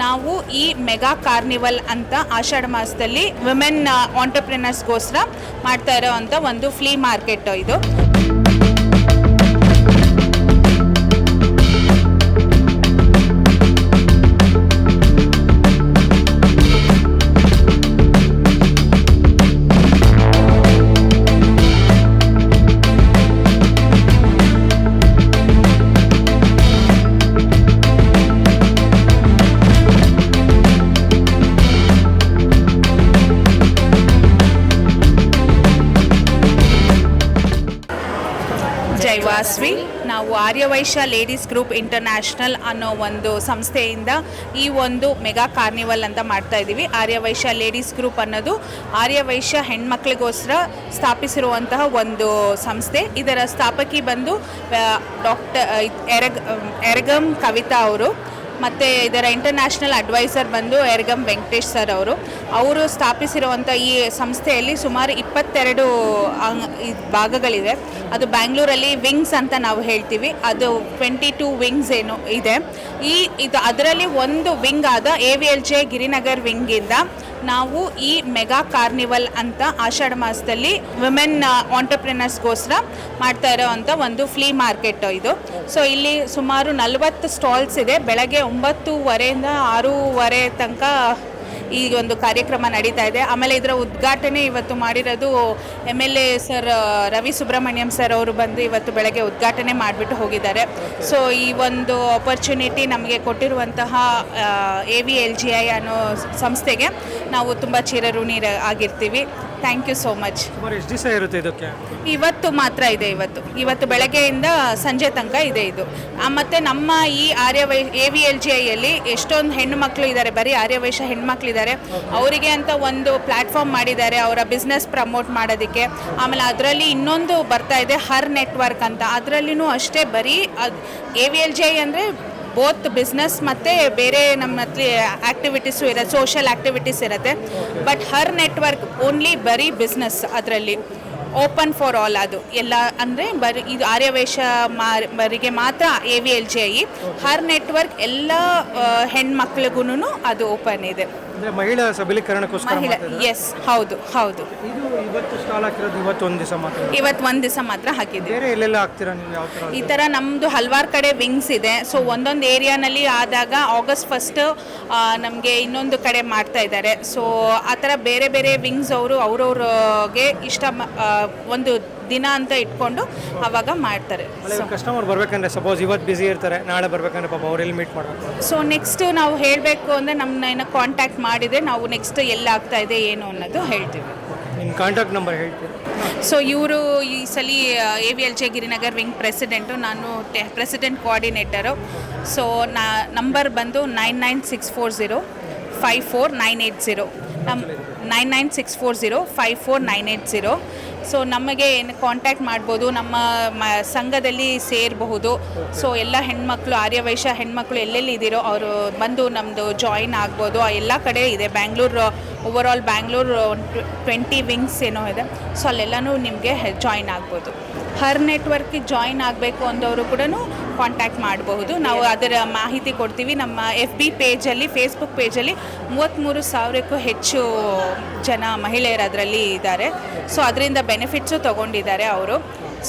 ನಾವು ಈ mega carnival ಅಂತ ಆಷಾಢ ಮಾಸದಲ್ಲಿ ವಿಮೆನ್ ಆಂಟರ್ಪ್ರಿನರ್ಸ್ಗೋಸ್ಕರ ಮಾಡ್ತಾ ಇರೋವಂಥ ಒಂದು ಫ್ಲೀ ಮಾರ್ಕೆಟ್ ಇದು. ಜೈವಾಸ್ವಿ, ನಾವು ಆರ್ಯವೈಶ್ಯ ಲೇಡೀಸ್ ಗ್ರೂಪ್ ಇಂಟರ್ನ್ಯಾಷನಲ್ ಅನ್ನೋ ಒಂದು ಸಂಸ್ಥೆಯಿಂದ ಈ ಒಂದು ಮೆಗಾ ಕಾರ್ನಿವಲ್ ಅಂತ ಮಾಡ್ತಾ ಇದ್ದೀವಿ. ಆರ್ಯವೈಶ್ಯ ಲೇಡೀಸ್ ಗ್ರೂಪ್ ಅನ್ನೋದು ಆರ್ಯವೈಶ್ಯ ಹೆಣ್ಮಕ್ಳಿಗೋಸ್ಕರ ಸ್ಥಾಪಿಸಿರುವಂತಹ ಒಂದು ಸಂಸ್ಥೆ. ಇದರ ಸ್ಥಾಪಕಿ ಬಂದು ಡಾಕ್ಟರ್ ಎರಗಂ ಕವಿತಾ ಅವರು, ಮತ್ತು ಇದರ ಇಂಟರ್ನ್ಯಾಷನಲ್ ಅಡ್ವೈಸರ್ ಬಂದು ಎರಗಂ ವೆಂಕಟೇಶ್ ಸರ್ ಅವರು ಸ್ಥಾಪಿಸಿರುವಂಥ ಈ ಸಂಸ್ಥೆಯಲ್ಲಿ ಸುಮಾರು 22 ಭಾಗಗಳಿವೆ. ಅದು ಬ್ಯಾಂಗ್ಳೂರಲ್ಲಿ ವಿಂಗ್ಸ್ ಅಂತ ನಾವು ಹೇಳ್ತೀವಿ. ಅದು 22 ವಿಂಗ್ಸ್ ಏನು ಇದೆ. ಇದು ಅದರಲ್ಲಿ ಒಂದು ವಿಂಗ್ ಆದ AVLJ ಗಿರಿನಗರ್ ವಿಂಗಿಂದ ನಾವು ಈ ಮೆಗಾ ಕಾರ್ನಿವಲ್ ಅಂತ ಆಷಾಢ ಮಾಸದಲ್ಲಿ ವಿಮೆನ್ ಆಂಟರ್ಪ್ರಿನರ್ಸ್ಗೋಸ್ಕರ ಮಾಡ್ತಾ ಇರೋವಂಥ ಒಂದು ಫ್ಲೀ ಮಾರ್ಕೆಟ್ ಇದು. ಸೊ ಇಲ್ಲಿ ಸುಮಾರು 40 ಸ್ಟಾಲ್ಸ್ ಇದೆ. ಬೆಳಗ್ಗೆ 9:30 6:30 ತನಕ ಈ ಒಂದು ಕಾರ್ಯಕ್ರಮ ನಡೀತಾ ಇದೆ. ಆಮೇಲೆ ಇದರ ಉದ್ಘಾಟನೆ ಇವತ್ತು ಮಾಡಿರೋದು MLA sir Ravi Subrahmanyam sir ಅವರು ಬಂದು ಇವತ್ತು ಬೆಳಗ್ಗೆ ಉದ್ಘಾಟನೆ ಮಾಡಿಬಿಟ್ಟು ಹೋಗಿದ್ದಾರೆ. ಸೊ ಈ ಒಂದು ಆಪರ್ಚುನಿಟಿ ನಮಗೆ ಕೊಟ್ಟಿರುವಂತಹ AVLGI ಅನ್ನೋ ಸಂಸ್ಥೆಗೆ ನಾವು ತುಂಬ ಚಿರಋಣಿ ಆಗಿರ್ತೀವಿ. Thank you so much. ಎಷ್ಟು ದಿವಸ ಇರುತ್ತೆ ಇದಕ್ಕೆ? ಇವತ್ತು ಮಾತ್ರ ಇದೆ. ಇವತ್ತು ಬೆಳಗ್ಗೆಯಿಂದ ಸಂಜೆ ತನಕ ಇದೆ ಇದು. ಮತ್ತು ನಮ್ಮ ಈ AVLGIಯಲ್ಲಿ ಎಷ್ಟೊಂದು ಹೆಣ್ಣು ಮಕ್ಕಳು ಇದ್ದಾರೆ, ಬರೀ ಆರ್ಯವೈಶ್ಯ ಹೆಣ್ಮಕ್ಳಿದ್ದಾರೆ. ಅವರಿಗೆ ಅಂತ ಒಂದು ಪ್ಲ್ಯಾಟ್ಫಾರ್ಮ್ ಮಾಡಿದ್ದಾರೆ ಅವರ ಬಿಸ್ನೆಸ್ ಪ್ರಮೋಟ್ ಮಾಡೋದಕ್ಕೆ. ಆಮೇಲೆ ಅದರಲ್ಲಿ ಇನ್ನೊಂದು ಬರ್ತಾ ಇದೆ ಹರ್ ನೆಟ್ವರ್ಕ್ ಅಂತ. ಅದರಲ್ಲಿನೂ ಅಷ್ಟೇ ಬರೀ AVLGI ಅಂದರೆ ಬೋತ್ ಬಿಸ್ನೆಸ್ ಮತ್ತು ಬೇರೆ ನಮ್ಮಲ್ಲಿ ಆ್ಯಕ್ಟಿವಿಟೀಸು ಇರುತ್ತೆ, ಸೋಷಿಯಲ್ ಆ್ಯಕ್ಟಿವಿಟೀಸ್ ಇರುತ್ತೆ. ಬಟ್ ಹರ್ ನೆಟ್ವರ್ಕ್ ಓನ್ಲಿ ಬರೀ ಬಿಸ್ನೆಸ್, ಅದರಲ್ಲಿ ಓಪನ್ ಫಾರ್ ಆಲ್. ಅದು ಎಲ್ಲ ಅಂದರೆ ಬರೀ ಇದು ಆರ್ಯವೈಶ್ಯ ಬರಿಗೆ ಮಾತ್ರ AVLGI. ಹರ್ ನೆಟ್ವರ್ಕ್ ಎಲ್ಲ ಹೆಣ್ಮಕ್ಳಿಗೂ ಅದು ಓಪನ್ ಇದೆ. ಮಹಿಳಾ ಸಬಲೀಕರಣಕ್ಕೋಸ್ಕರ. ಎಸ್, ಹೌದು. ಇದು ಇವತ್ತು ಸ್ಟಾಲ್ ಹಾಕಿರೋದು ಇವತ್ತು ಒಂದು ದಿವಸ ಮಾತ್ರ ಹಾಕಿದ್ದೀವಿ. ಬೇರೆ ಎಲ್ಲೆಲ್ಲ ಹಾಕ್ತೀರಾ ನೀವು? ಯಾವ ಥರ? ಈ ಥರ ನಮ್ಮದು ಹಲವಾರು ಕಡೆ ವಿಂಗ್ಸ್ ಇದೆ. ಸೊ ಒಂದೊಂದು ಏರಿಯಾನಲ್ಲಿ ಆದಾಗ August 1 ನಮಗೆ ಇನ್ನೊಂದು ಕಡೆ ಮಾಡ್ತಾ ಇದ್ದಾರೆ. ಸೊ ಆ ಥರ ಬೇರೆ ಬೇರೆ ವಿಂಗ್ಸ್ ಅವ್ರವ್ರಿಗೆ ಇಷ್ಟ ಒಂದು ದಿನ ಅಂತ ಇಟ್ಕೊಂಡು ಅವಾಗ ಮಾಡ್ತಾರೆ. ಕಸ್ಟಮರ್ ಬರಬೇಕಂದ್ರೆ ಸಪೋಸ್ ಇವತ್ತು ಬಿಸಿ ಇರ್ತಾರೆ, ನಾಳೆ ಬರಬೇಕಂದ್ರೆ ಪಾಪ ಅವರೆಲ್ಲಿ ಮೀಟ್ ಮಾಡಬೇಕು? ಸೊ ನೆಕ್ಸ್ಟ್ ನಾವು ಹೇಳಬೇಕು ಅಂದರೆ ನಮ್ಮನ್ನ ಕಾಂಟ್ಯಾಕ್ಟ್ ಮಾಡಿದರೆ ನಾವು ನೆಕ್ಸ್ಟ್ ಎಲ್ಲ ಆಗ್ತಾ ಇದೆ ಏನು ಅನ್ನೋದು ಹೇಳ್ತೀವಿ. ನಿಮ್ಮ ಕಾಂಟ್ಯಾಕ್ಟ್ ನಂಬರ್ ಹೇಳ್ತೀವಿ. ಸೊ ಇವರು ಈ ಸಲ AVLJ ಗಿರಿನಗರ್ ವಿಂಗ್ ಪ್ರೆಸಿಡೆಂಟು, ನಾನು ಪ್ರೆಸಿಡೆಂಟ್ ಕೋಆರ್ಡಿನೇಟರು. ಸೊ ನಂಬರ್ ಬಂದು 996405490. 996405490. ಸೊ ನಮಗೆ ಏನು ಕಾಂಟ್ಯಾಕ್ಟ್ ಮಾಡ್ಬೋದು, ನಮ್ಮ ಸಂಘದಲ್ಲಿ ಸೇರಬಹುದು. ಸೊ ಎಲ್ಲ ಹೆಣ್ಮಕ್ಳು, ಆರ್ಯವೈಶ್ಯ ಹೆಣ್ಮಕ್ಳು ಎಲ್ಲೆಲ್ಲಿ ಇದ್ದೀರೋ ಅವರು ಬಂದು ನಮ್ಮದು ಜಾಯಿನ್ ಆಗ್ಬೋದು. ಎಲ್ಲ ಕಡೆ ಇದೆ. ಓವರಾಲ್ ಬ್ಯಾಂಗ್ಳೂರು 20 ವಿಂಗ್ಸ್ ಏನೋ ಇದೆ. ಸೊ ಅಲ್ಲೆಲ್ಲನೂ ನಿಮಗೆ ಜಾಯಿನ್ ಆಗ್ಬೋದು. ಹರ್ ನೆಟ್ವರ್ಕಿಗೆ ಜಾಯಿನ್ ಆಗಬೇಕು ಅಂದವರು ಕೂಡ ಕಾಂಟ್ಯಾಕ್ಟ್ ಮಾಡಬಹುದು. ನಾವು ಅದರ ಮಾಹಿತಿ ಕೊಡ್ತೀವಿ. ನಮ್ಮ FB ಪೇಜಲ್ಲಿ, ಫೇಸ್ಬುಕ್ ಪೇಜಲ್ಲಿ 33,000ಕ್ಕೂ ಹೆಚ್ಚು ಜನ ಮಹಿಳೆಯರು ಅದರಲ್ಲಿ ಇದ್ದಾರೆ. ಸೊ ಅದರಿಂದ ಬೆನಿಫಿಟ್ಸು ತೊಗೊಂಡಿದ್ದಾರೆ ಅವರು.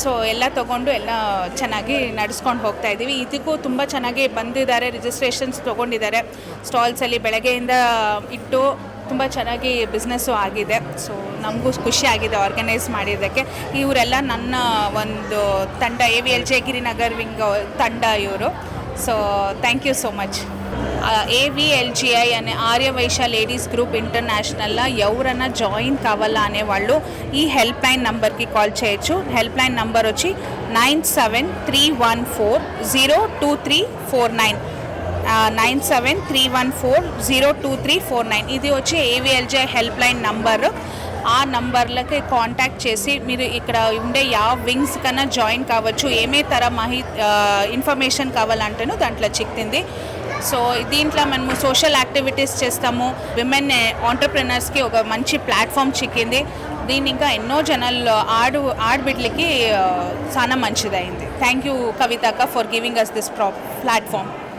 ಸೊ ಎಲ್ಲ ತೊಗೊಂಡು ಎಲ್ಲ ಚೆನ್ನಾಗಿ ನಡೆಸ್ಕೊಂಡು ಹೋಗ್ತಾ ಇದ್ದೀವಿ. ಇದಕ್ಕೂ ತುಂಬ ಚೆನ್ನಾಗಿ ಬಂದಿದ್ದಾರೆ, ರಿಜಿಸ್ಟ್ರೇಷನ್ಸ್ ತೊಗೊಂಡಿದ್ದಾರೆ. ಸ್ಟಾಲ್ಸಲ್ಲಿ ಬೆಳಗ್ಗೆಯಿಂದ ಇಟ್ಟು ತುಂಬ ಚೆನ್ನಾಗಿ ಬಿಸ್ನೆಸ್ಸು ಆಗಿದೆ. ಸೊ ನಮಗೂ ಖುಷಿ ಆಗಿದೆ ಆರ್ಗನೈಸ್ ಮಾಡಿದ್ದಕ್ಕೆ. ಇವರೆಲ್ಲ ನನ್ನ ಒಂದು ತಂಡ, AVLJ ಗಿರಿನಗರ್ ವಿಂಗ್ ತಂಡ ಇವರು. So thank you so much. AVLGI అనే ఆర్యవైశ్య లేడీస్ గ్రూప్ ఇంటర్నేషనల్లో ఎవరన్నా జాయిన్ కావాలా అనేవాళ్ళు ఈ హెల్ప్ లైన్ నెంబర్కి కాల్ చేయొచ్చు. హెల్ప్ లైన్ నెంబర్ వచ్చి 9731402349. 9731402349. ఇది వచ్చి AVLGI హెల్ప్ లైన్ నంబరు. ఆ నంబర్లకి కాంటాక్ట్ చేసి మీరు ఇక్కడ ఉండే వింగ్స్ కన్నా జాయిన్ కావచ్చు. ఏమే తర ఇన్ఫర్మేషన్ కావాలంటేనూ దాంట్లో చిక్కింది. సో దీంట్లో మనము సోషల్ యాక్టివిటీస్ చేస్తాము. విమెన్ ఆంటర్ప్రెనర్స్కి ఒక మంచి ప్లాట్ఫామ్ చిక్కింది. దీన్ని ఇంకా ఎన్నో జనాలు ఆడబిడ్లకి చాలా మంచిదైంది. థ్యాంక్ యూ కవితక్క for giving us this platform.